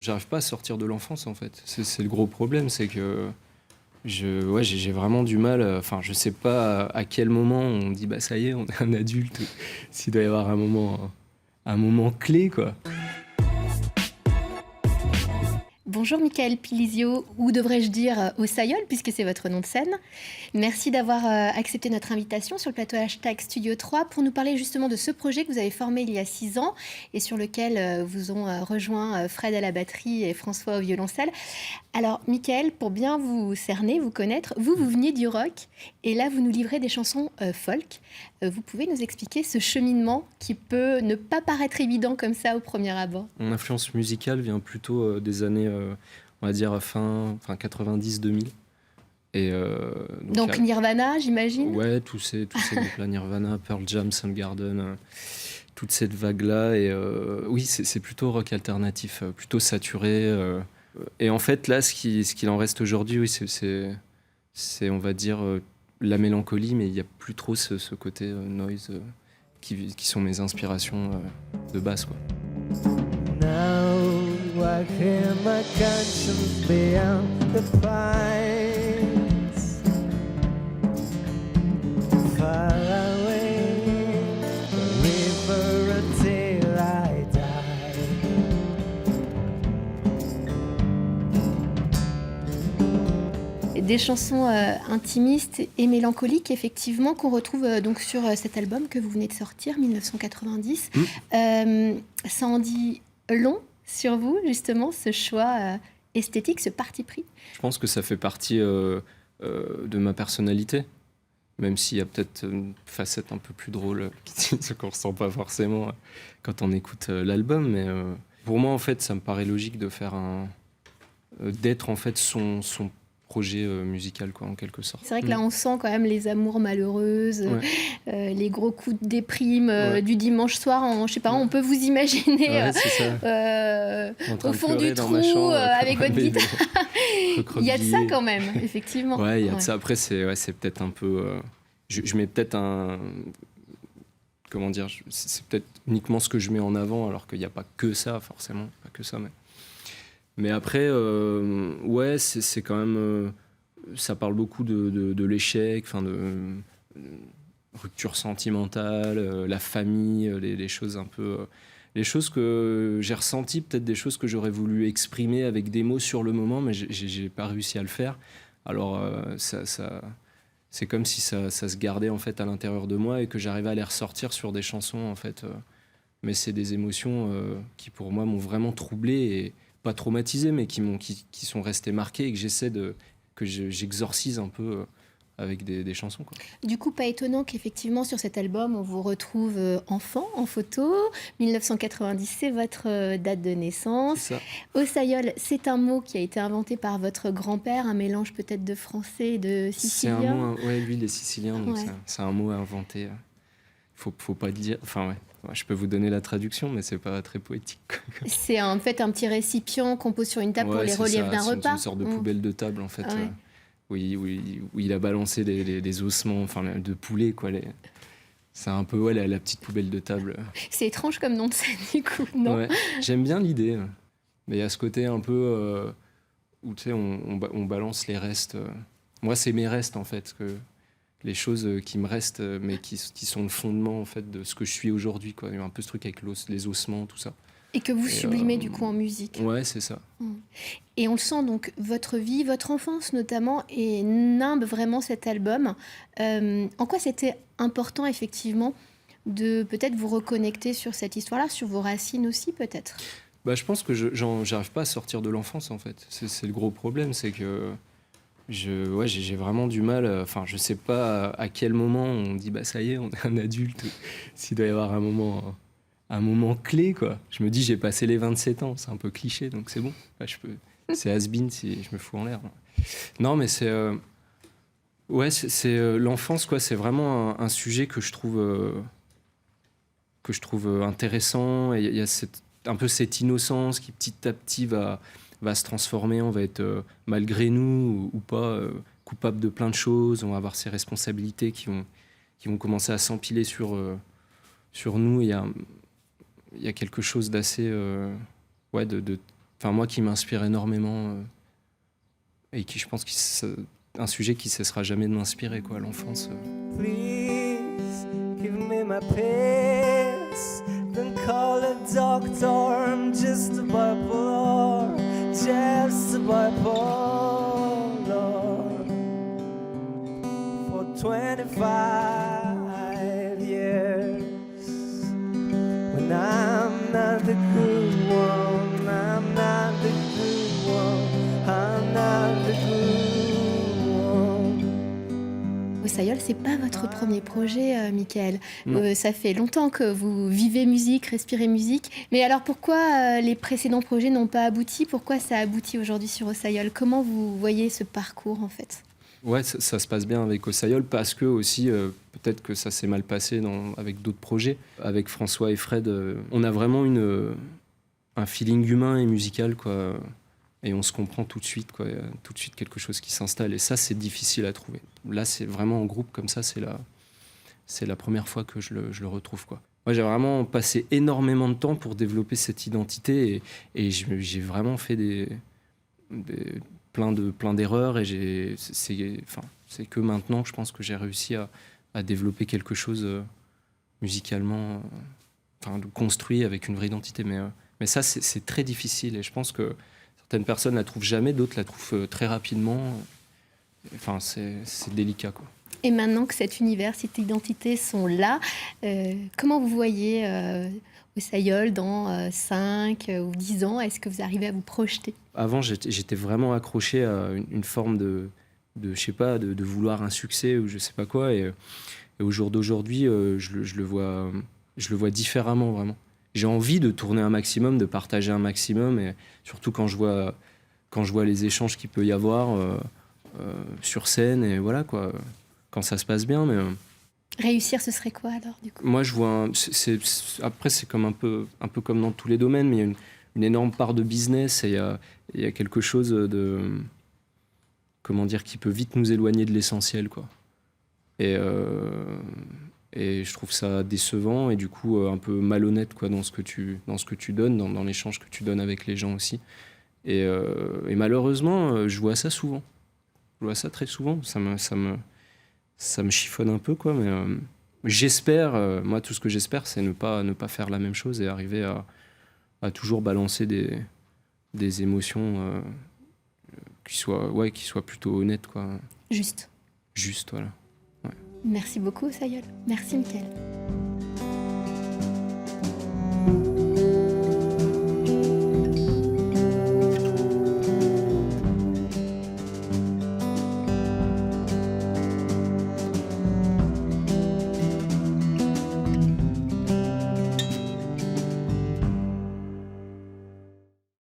J'arrive pas à sortir de l'enfance en fait. C'est le gros problème, c'est que j'ai vraiment du mal. Enfin, je sais pas à quel moment on dit bah ça y est, on est un adulte. S'il doit y avoir un moment clé quoi. Bonjour Michael Pilizio, ou devrais-je dire Ossayol, puisque c'est votre nom de scène. Merci d'avoir accepté notre invitation sur le plateau Hashtag Studio 3 pour nous parler justement de ce projet que vous avez formé il y a 6 ans et sur lequel vous ont rejoint Fred à la batterie et François au violoncelle. Alors Michael, pour bien vous cerner, vous connaître, vous veniez du rock et là vous nous livrez des chansons folk. Vous pouvez nous expliquer ce cheminement qui peut ne pas paraître évident comme ça au premier abord? Mon influence musicale vient plutôt des années, on va dire fin 90-2000. Et Donc Nirvana, j'imagine? ouais, tous ces groupes-là, Nirvana, Pearl Jam, Soundgarden, toute cette vague-là. Et oui, c'est plutôt rock alternatif, plutôt saturé. Et en fait, là, ce qu'il en reste aujourd'hui, oui, c'est, on va dire, la mélancolie, mais il n'y a plus trop ce côté noise qui sont mes inspirations de base, quoi. Now I hear my conscience beyond the pines, far away, the river until I die. Des chansons intimistes et mélancoliques, effectivement, qu'on retrouve donc sur cet album que vous venez de sortir, 1990. Ça en dit long sur vous, justement, ce choix esthétique, ce parti pris? Je pense que ça fait partie de ma personnalité, même s'il y a peut-être une facette un peu plus drôle qu'on ne ressent pas forcément quand on écoute l'album. Mais pour moi, en fait, ça me paraît logique de faire d'être en fait son projet musical, quoi, en quelque sorte. C'est vrai que là, on sent quand même les amours malheureuses, Ouais. les gros coups de déprime Ouais. du dimanche soir. Je sais pas, on peut vous imaginer Ouais, c'est ça. En train au de fond pleurer du dans trou ma chambre, avec comme un votre bébé. guitare. Il y a de ça quand même, effectivement. Ouais, il y a de ça. Après, c'est peut-être un peu... je mets peut-être un... Comment dire, c'est peut-être uniquement ce que je mets en avant, alors qu'il n'y a pas que ça, forcément. Pas que ça, mais après, ouais, c'est quand même... ça parle beaucoup de l'échec, enfin de rupture sentimentale, la famille, les choses un peu... les choses que j'ai ressenties, peut-être des choses que j'aurais voulu exprimer avec des mots sur le moment, mais j'ai pas réussi à le faire. Alors, c'est comme si ça se gardait en fait à l'intérieur de moi et que j'arrivais à les ressortir sur des chansons en fait. Mais c'est des émotions qui pour moi m'ont vraiment troublé et pas traumatisé, mais qui sont restées marquées et que j'exorcise un peu avec des chansons, quoi. Du coup, pas étonnant qu'effectivement sur cet album, on vous retrouve enfant en photo. 1990, c'est votre date de naissance. C'est ça. Ossayol, c'est un mot qui a été inventé par votre grand-père, un mélange peut-être de français et de C'est un sicilien. mot, ouais, lui il est sicilien, donc Ouais. c'est un mot à inventer. Faut pas le dire. Enfin ouais. Ouais, je peux vous donner la traduction, mais c'est pas très poétique, quoi. C'est en fait un petit récipient qu'on pose sur une table pour Ouais, les c'est reliefs ça, d'un c'est repas. une sorte de poubelle de table en fait. Ouais. Où il a balancé les ossements, enfin de poulet, quoi. C'est un peu ouais, la petite poubelle de table. C'est étrange comme nom de scène, du coup, non? Ouais, j'aime bien l'idée, mais il y a ce côté un peu où tu sais, on balance les restes. Moi, c'est mes restes en fait, les choses qui me restent, mais qui sont le fondement en fait de ce que je suis aujourd'hui, quoi. Il y a un peu ce truc avec les ossements, tout ça. Et que vous Et, sublimez du coup en musique. Ouais, c'est ça. Et on le sent donc, votre vie, votre enfance notamment, et nimbe vraiment cet album. En quoi c'était important effectivement de peut-être vous reconnecter sur cette histoire-là, sur vos racines aussi peut-être? Bah, je pense que j'arrive pas à sortir de l'enfance en fait. C'est le gros problème, c'est que j'ai vraiment du mal. Enfin, je sais pas à quel moment on dit bah ça y est, on est un adulte. S'il doit y avoir un moment clé, quoi. Je me dis j'ai passé les 27 ans, c'est un peu cliché, donc c'est bon. Bah, c'est has-been si je me fous en l'air. Non, mais c'est l'enfance, quoi. C'est vraiment un sujet que je trouve intéressant. Et il y a un peu cette innocence qui petit à petit va se transformer. On va être, malgré nous ou pas, coupable de plein de choses. On va avoir ces responsabilités qui vont commencer à s'empiler sur nous. Il y a quelque chose d'assez... ouais, enfin moi qui m'inspire énormément et qui je pense un sujet qui cessera jamais de m'inspirer quoi, l'enfance. Please give me my pills, then call a doctor. I'm just a bipolar, just a bipolar. For 25 years, when I'm not the good one, I'm not the good one, I'm not the good one. Osaïol, c'est pas votre premier projet, Michael. Non. Ça fait longtemps que vous vivez musique, respirez musique. Mais alors pourquoi les précédents projets n'ont pas abouti? Pourquoi ça aboutit aujourd'hui sur Osaïol? Comment vous voyez ce parcours en fait? Ouais, ça se passe bien avec Osaïol parce que aussi, peut-être que ça s'est mal passé avec d'autres projets. Avec François et Fred, on a vraiment un feeling humain et musical, quoi. Et on se comprend tout de suite, quoi. Il y a tout de suite quelque chose qui s'installe. Et ça, c'est difficile à trouver. Là, c'est vraiment en groupe comme ça, c'est la première fois que je le retrouve, quoi. Moi, j'ai vraiment passé énormément de temps pour développer cette identité et j'ai vraiment fait plein d'erreurs et c'est que maintenant que je pense que j'ai réussi à développer quelque chose musicalement, de construit avec une vraie identité. Mais ça, c'est très difficile et je pense que certaines personnes la trouvent jamais, d'autres la trouvent très rapidement. Enfin, c'est délicat, quoi. Et maintenant que cet univers, cette identité sont là, comment vous voyez Osaïol dans 5 ou 10 ans? Est-ce que vous arrivez à vous projeter? Avant, j'étais vraiment accroché à une forme de je sais pas, de vouloir un succès ou je sais pas quoi. Et au jour d'aujourd'hui, je le vois différemment, vraiment. J'ai envie de tourner un maximum, de partager un maximum, et surtout quand je vois les échanges qu'il peut y avoir sur scène, et voilà, quoi, quand ça se passe bien. Mais Réussir, ce serait quoi alors du coup? moi, je vois après, c'est comme un peu comme dans tous les domaines, mais il y a une énorme part de business et il y a quelque chose de, comment dire, qui peut vite nous éloigner de l'essentiel, quoi. Et je trouve ça décevant et du coup un peu malhonnête, quoi, dans ce que tu donnes, dans l'échange que tu donnes avec les gens aussi. Et malheureusement, je vois ça souvent. Je vois ça très souvent. Ça me chiffonne un peu, quoi. Mais j'espère, moi, tout ce que j'espère, c'est ne pas faire la même chose et arriver à toujours balancer des émotions qui soient plutôt honnêtes, quoi. Juste. Juste, voilà. Merci beaucoup, Osaïol. Merci, Michael.